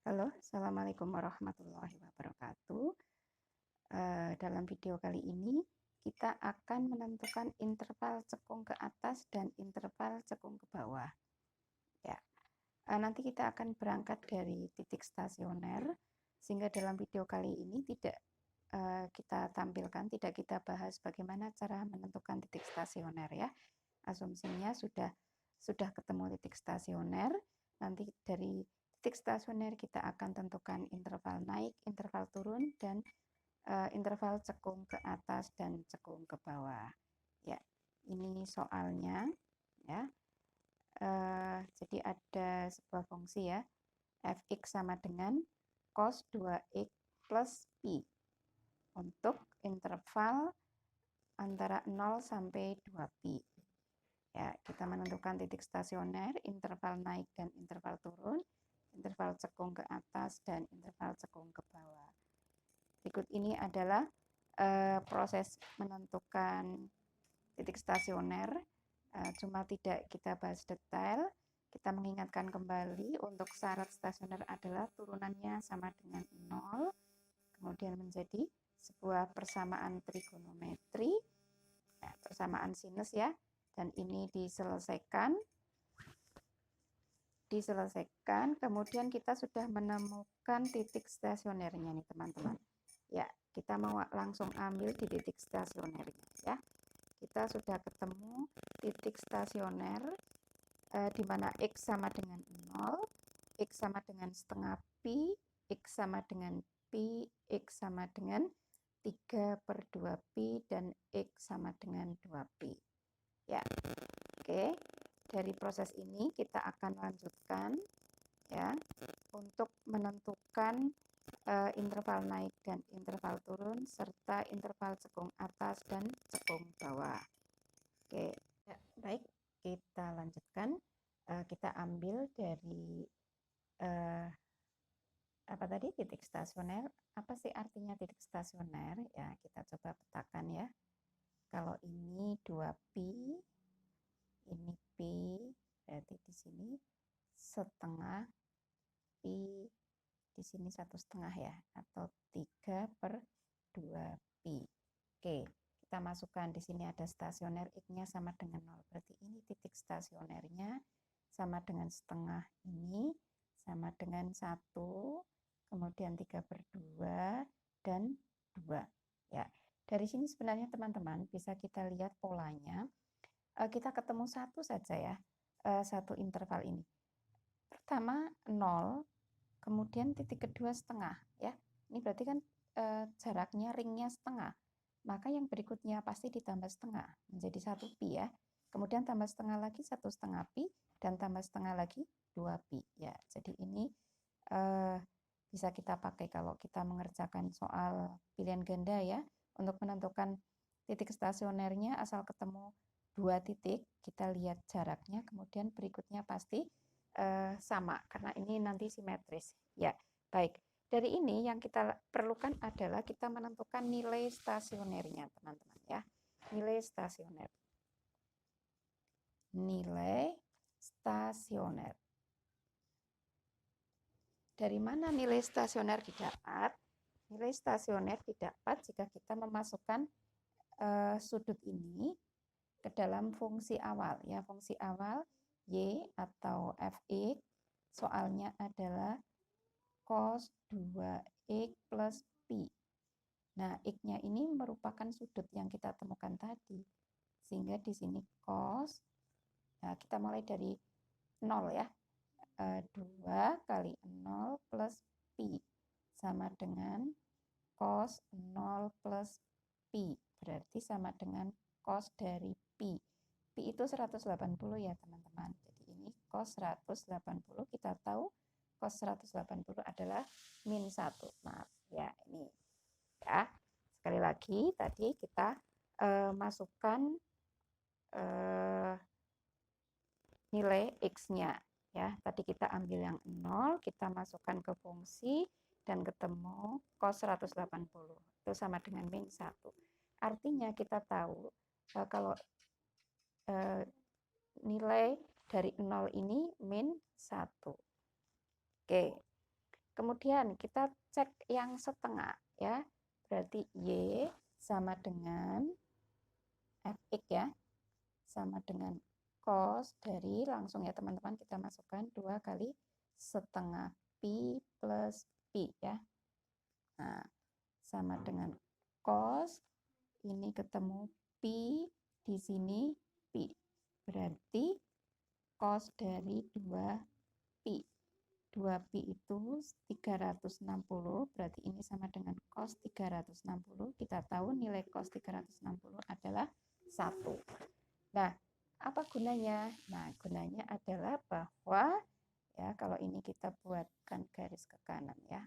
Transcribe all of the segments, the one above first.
Halo, Assalamualaikum warahmatullahi wabarakatuh. Dalam video kali ini, kita akan menentukan interval cekung ke atas dan interval cekung ke bawah. Ya, nanti kita akan berangkat dari titik stasioner, sehingga dalam video kali ini tidak kita tampilkan, tidak kita bahas bagaimana cara menentukan titik stasioner ya. Asumsinya sudah ketemu titik stasioner, nanti dari titik stasioner kita akan tentukan interval naik, interval turun, dan interval cekung ke atas dan cekung ke bawah. Ya, ini soalnya ya. Jadi ada sebuah fungsi ya, fx sama dengan cos 2x plus pi untuk interval antara 0 sampai 2pi. Ya, kita menentukan titik stasioner, interval naik dan interval turun, interval cekung ke atas dan interval cekung ke bawah. Berikut ini adalah proses menentukan titik stasioner, cuma tidak kita bahas detail. Kita mengingatkan kembali untuk syarat stasioner adalah turunannya sama dengan 0, kemudian menjadi sebuah persamaan trigonometri, ya, persamaan sinus ya, dan ini diselesaikan, kemudian kita sudah menemukan titik stasionernya nih teman-teman. Ya, kita mau langsung ambil di titik stasionernya ya. Kita sudah ketemu titik stasioner di mana x sama dengan 0, x sama dengan setengah pi, x sama dengan pi, x sama dengan 3/2pi, dan x sama dengan 2pi. Ya, oke. Dari proses ini kita akan lanjutkan ya untuk menentukan interval naik dan interval turun serta interval cekung atas dan cekung bawah. Oke, ya, baik, kita lanjutkan. Kita ambil dari apa tadi, titik stasioner. Apa sih artinya titik stasioner? Ya, kita coba petakan ya. Kalau ini 2pi, ini pi, berarti di sini setengah pi, di sini 1/2 ya, atau 3/2pi. Oke, kita masukkan di sini ada stasioner, x-nya sama dengan 0. Berarti ini titik stasionernya sama dengan setengah ini, sama dengan 1, kemudian 3/2, dan 2. Ya, dari sini sebenarnya teman-teman bisa kita lihat polanya. Kita ketemu satu saja ya, satu interval ini. Pertama 0, kemudian titik kedua setengah ya. Ini berarti kan jaraknya ringnya setengah. Maka yang berikutnya pasti ditambah setengah menjadi 1pi ya. Kemudian tambah setengah lagi 1/2pi, dan tambah setengah lagi 2pi ya. Jadi ini bisa kita pakai kalau kita mengerjakan soal pilihan ganda ya. Untuk menentukan titik stasionernya, asal ketemu 2 titik, kita lihat jaraknya, kemudian berikutnya pasti sama karena ini nanti simetris. Ya, baik. Dari ini yang kita perlukan adalah kita menentukan nilai stasionernya, teman-teman ya. Nilai stasioner. Nilai stasioner. Dari mana nilai stasioner didapat? Nilai stasioner didapat jika kita memasukkan sudut ini ke dalam fungsi awal ya, fungsi awal y atau fx, soalnya adalah cos 2x plus pi. Nah, x-nya ini merupakan sudut yang kita temukan tadi. Sehingga di sini cos, nah kita mulai dari 0 ya. 2 kali 0 plus pi sama dengan cos 0 plus pi. Berarti sama dengan cos dari pi. Pi itu 180 ya teman-teman. Jadi ini cos 180, kita tahu cos 180 adalah min 1. Maaf ya, ini ya. Sekali lagi tadi kita masukkan nilai x-nya ya. Tadi kita ambil yang 0, kita masukkan ke fungsi dan ketemu cos 180. Itu sama dengan min 1. Artinya kita tahu kalau nilai dari 0 ini min 1. Oke. kemudian kita cek yang setengah ya. Berarti Y sama dengan Fx ya, sama dengan cos dari, langsung ya teman-teman, kita masukkan 2 kali setengah pi plus pi ya. Nah, sama dengan cos, ini ketemu pi, di sini pi. Berarti cos dari 2pi. 2pi itu 360, berarti ini sama dengan cos 360. Kita tahu nilai cos 360 adalah 1. Nah, apa gunanya? Nah, gunanya adalah bahwa ya, kalau ini kita buatkan garis ke kanan ya.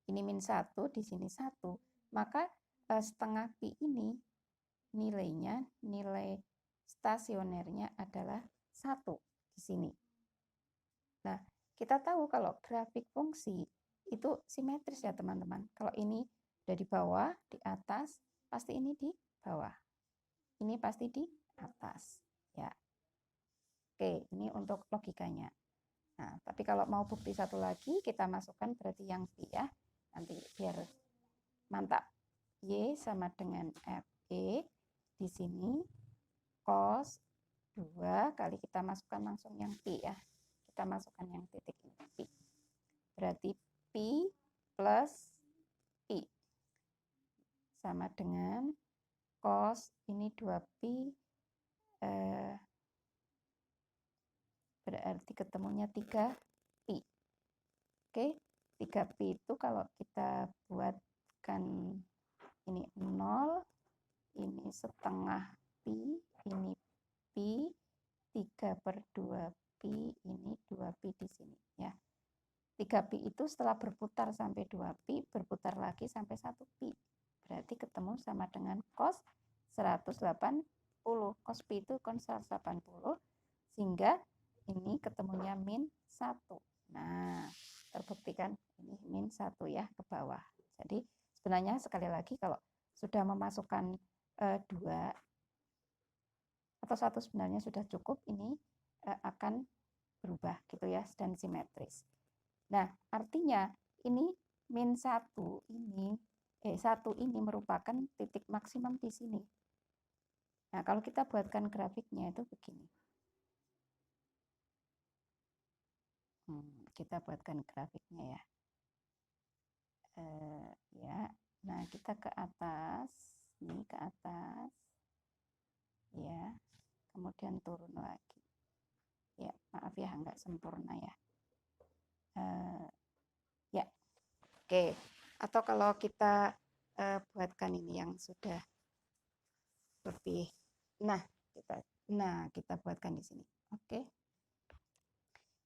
Ini min 1, di sini 1. Maka setengah pi ini nilainya, nilai stasionernya adalah 1 di sini. Nah, kita tahu kalau grafik fungsi itu simetris ya teman-teman. Kalau ini udah di bawah, di atas, pasti ini di bawah. Ini pasti di atas. Ya. Oke, ini untuk logikanya. Nah, tapi kalau mau bukti satu lagi, kita masukkan berarti yang pi ya. Nanti biar mantap. Y sama dengan Fe. Di sini cos 2 kali kita masukkan langsung yang pi ya. Kita masukkan yang titik ini, pi. Berarti pi plus pi sama dengan cos ini 2pi, berarti ketemunya 3pi. Oke, 3pi itu kalau kita buatkan ini 0, ini setengah pi, ini pi, 3/2pi, ini 2pi di sini ya. 3pi itu setelah berputar sampai 2pi, berputar lagi sampai 1pi. Berarti ketemu sama dengan cos 180. Cos pi itu cos 180, sehingga ini ketemunya min 1. Nah, terbuktikan ini min 1 ya, ke bawah. Jadi sebenarnya sekali lagi kalau sudah memasukkan 2 atau 1 sebenarnya sudah cukup, ini akan berubah gitu ya, dan simetris. Nah, artinya ini min 1 ini 1 ini merupakan titik maksimum di sini. Nah, kalau kita buatkan grafiknya itu begini. Kita buatkan grafiknya ya. Ya. Nah, kita ke atas, ini ke atas. Ya. Kemudian turun lagi. Ya, maaf ya, nggak sempurna ya. Ya, oke. Atau kalau kita buatkan ini yang sudah lebih, kita buatkan di sini. Oke.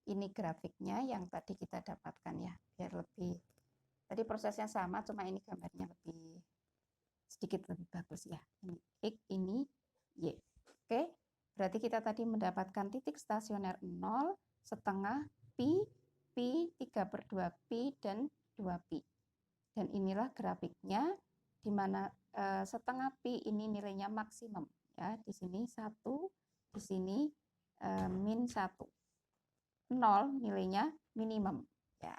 Ini grafiknya yang tadi kita dapatkan ya, biar lebih. Tadi prosesnya sama, cuma ini gambarnya lebih sedikit lebih bagus ya. Ini X, ini Y. Oke. Berarti kita tadi mendapatkan titik stasioner 0, setengah pi, pi, 3/2pi, dan 2pi. Dan inilah grafiknya, di mana setengah pi ini nilainya maksimum. Ya, di sini 1, di sini min 1. 0 nilainya minimum. Ya.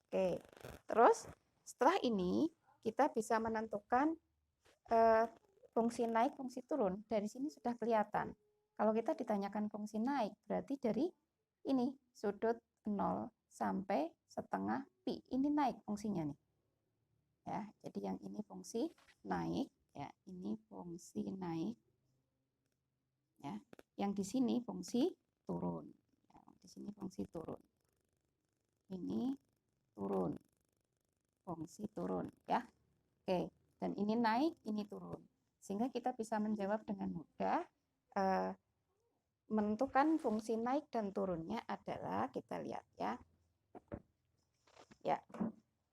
Oke. Terus setelah ini kita bisa menentukan fungsi naik, fungsi turun. Dari sini sudah kelihatan. Kalau kita ditanyakan fungsi naik, berarti dari ini sudut 0 sampai setengah pi. Ini naik fungsinya nih. Ya, jadi yang ini fungsi naik, ya, ini fungsi naik. Ya, yang di sini fungsi turun. Ya, di sini fungsi turun. Ini turun. Fungsi turun, ya. Oke, dan ini naik, ini turun. Sehingga kita bisa menjawab dengan mudah. Menentukan fungsi naik dan turunnya adalah, kita lihat ya. Ya.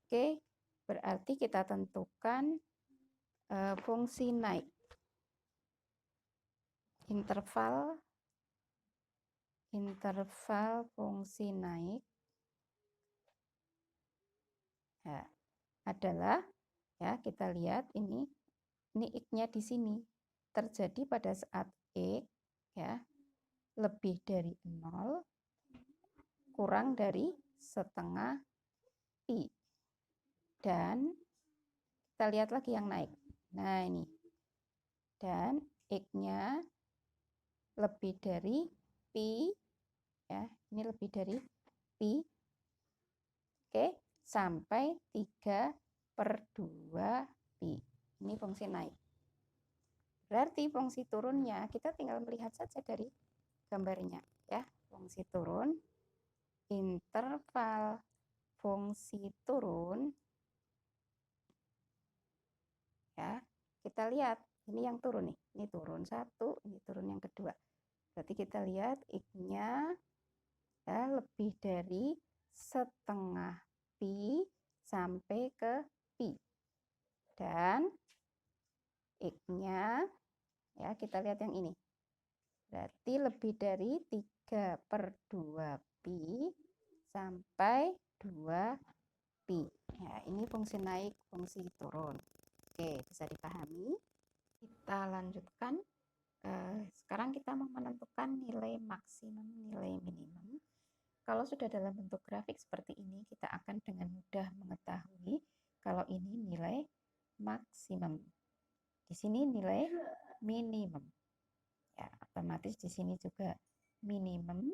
Oke, berarti kita tentukan fungsi naik. Interval fungsi naik ya, adalah, ya, kita lihat ini X-nya di sini terjadi pada saat X ya lebih dari 0 kurang dari setengah pi. Dan kita lihat lagi yang naik. Nah, ini. Dan X-nya lebih dari pi, ya, ini lebih dari pi. Oke, sampai 3/2 pi. Ini fungsi naik. Berarti fungsi turunnya kita tinggal melihat saja dari gambarnya, ya. Fungsi turun, interval fungsi turun, ya. Kita lihat, ini yang turun nih. Ini turun 1, ini turun yang kedua. Berarti kita lihat X-nya ya, lebih dari setengah pi sampai ke pi. Dan X-nya, ya kita lihat yang ini. Berarti lebih dari 3/2 pi sampai 2 pi. Ya, ini fungsi naik, fungsi turun. Oke, bisa dipahami. Kita lanjutkan. Sekarang kita mau menentukan nilai maksimum, nilai minimum. Kalau sudah dalam bentuk grafik seperti ini, kita akan dengan mudah mengetahui kalau ini nilai maksimum. Di sini nilai minimum. Ya, otomatis di sini juga minimum,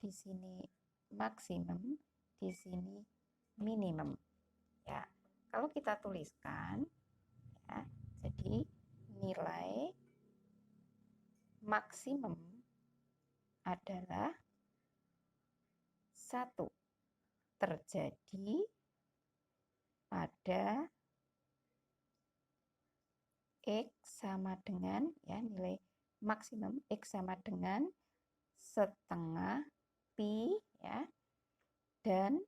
di sini maksimum, di sini minimum. Ya, kalau kita tuliskan, ya, jadi nilai maksimum adalah 1 terjadi pada X sama dengan, ya, nilai maksimum X sama dengan setengah pi, ya, dan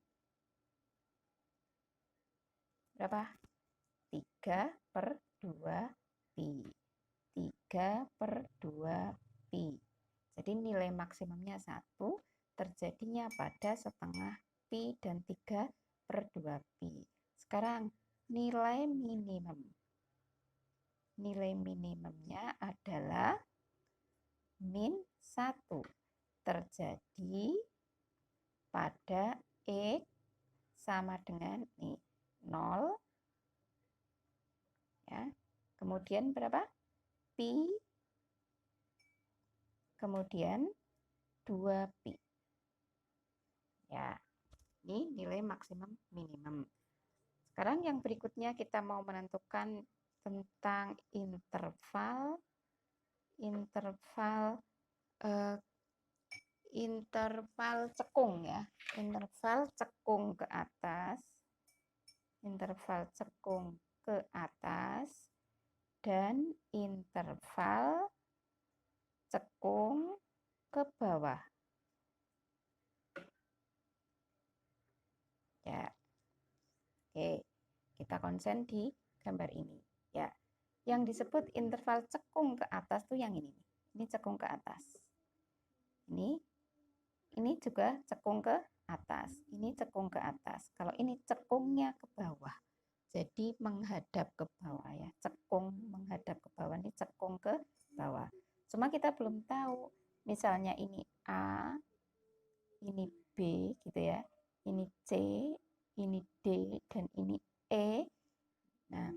berapa? 3/2 pi. 3/2 pi. Jadi nilai maksimumnya 1, terjadinya pada setengah pi dan 3/2 pi. Sekarang nilai minimum. Nilai minimumnya adalah min 1, terjadi pada X sama dengan nih 0, ya. Kemudian berapa? Pi, kemudian 2 pi. Ya, ini nilai maksimum minimum. Sekarang yang berikutnya kita mau menentukan tentang interval cekung, ya. Interval cekung ke atas, interval cekung ke atas, dan interval cekung ke bawah. Ya. Oke, kita konsen di gambar ini, ya. Yang disebut interval cekung ke atas tuh yang ini. Ini cekung ke atas. Ini juga cekung ke atas. Ini cekung ke atas. Kalau ini cekungnya ke bawah. Jadi menghadap ke bawah, ya. Cekung menghadap ke bawah, ini cekung ke bawah. Cuma kita belum tahu. Misalnya ini A, ini B gitu ya. Ini C, ini D, dan ini E. Nah,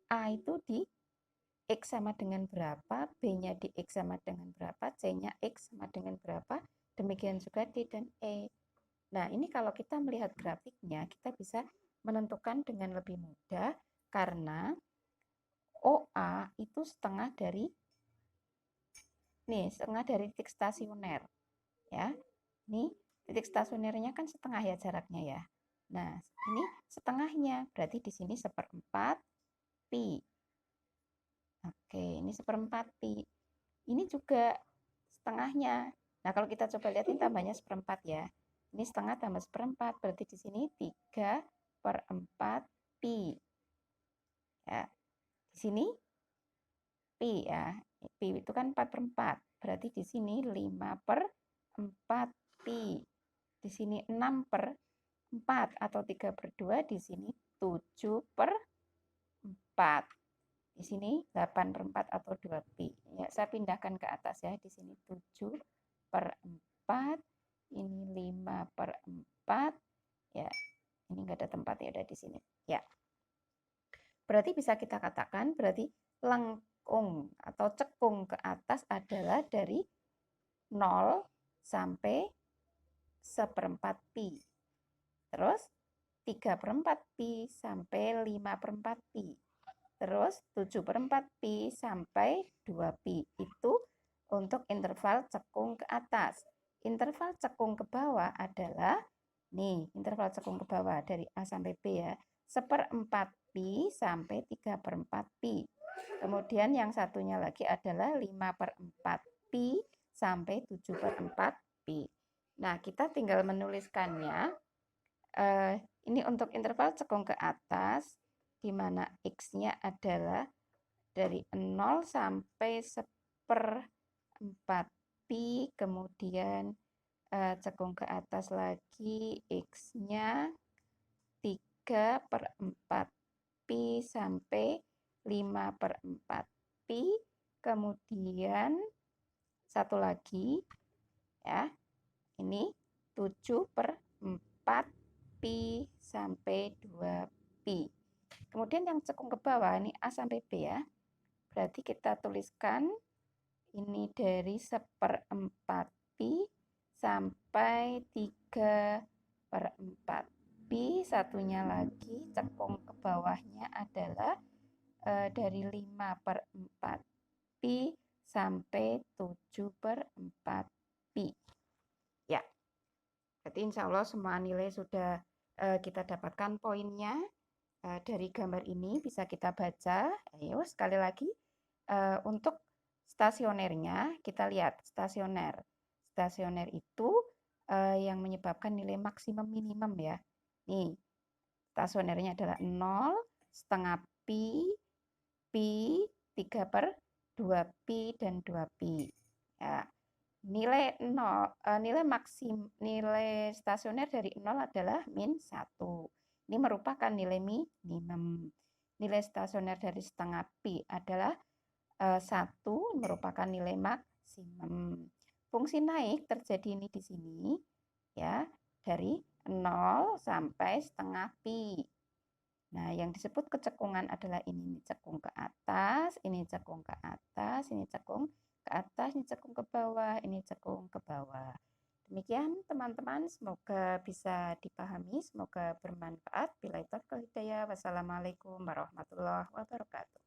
A itu di X sama dengan berapa, B-nya di X sama dengan berapa, C-nya X sama dengan berapa, demikian juga D dan E. Nah, ini kalau kita melihat grafiknya, kita bisa menentukan dengan lebih mudah karena OA itu setengah dari titik stasioner, ya. Ini titik stasionernya kan setengah ya jaraknya, ya. Nah, ini setengahnya, berarti di sini 1/4 pi. Oke, ini 1/4 pi. Ini juga setengahnya. Nah, kalau kita coba lihat ini tambahnya 1/4 ya. Ini setengah tambah 1/4, berarti di sini 3/4 pi. Ya. Di sini pi, ya. Pi itu kan 4/4. Berarti di sini 5/4 pi. Di sini 6/4 atau 3/2, di sini 7/4. Di sini 8/4 atau 2 pi. Ya, saya pindahkan ke atas ya. Di sini 7/4, ini 5/4, ya. Ini nggak ada tempat ya, ada di sini. Ya. Berarti bisa kita katakan berarti lengkung atau cekung ke atas adalah dari 0 sampai 1/4 pi. Terus 3/4 pi sampai 5/4 pi. Terus 7/4 pi sampai 2 pi. Itu untuk interval cekung ke atas. Interval cekung ke bawah adalah, nih, interval cekung ke bawah dari A sampai B ya, 1/4 pi sampai 3/4 pi. Kemudian yang satunya lagi adalah 5/4 pi sampai 7/4 pi. Nah, kita tinggal menuliskannya. Ini untuk interval cekung ke atas, di mana X-nya adalah dari 0 sampai 1/4 pi, kemudian cekung ke atas lagi X-nya 3/4 pi sampai 5/4 pi, kemudian satu lagi ya, ini 7/4 pi sampai 2 pi. Kemudian yang cekung ke bawah ini A sampai B ya. Berarti kita tuliskan ini dari 1/4 pi sampai 3/4 pi. Satunya lagi cekung ke bawahnya adalah dari 5/4 pi sampai 7/4 pi. Ya, berarti insya Allah semua nilai sudah kita dapatkan poinnya. Dari gambar ini bisa kita baca. Ayo sekali lagi, untuk stasionernya kita lihat stasioner. Stasioner itu yang menyebabkan nilai maksimum minimum ya. Nih, stasionernya adalah 0, setengah pi, pi, 3/2 pi, dan 2 pi. Ya. Nilai stasioner dari 0 adalah min 1. Ini merupakan nilai minimum. Nilai stasioner dari setengah pi adalah 1, merupakan nilai maksimum. Fungsi naik terjadi ini di sini ya, dari 0 sampai setengah pi. Nah, yang disebut kecekungan adalah ini cekung ke atas, ini cekung ke atas, ini cekung ke atas, ini cekung ke bawah, ini cekung ke bawah. Demikian teman-teman, semoga bisa dipahami, semoga bermanfaat. Billahi taufiq wal hidayah. Wassalamualaikum warahmatullahi wabarakatuh.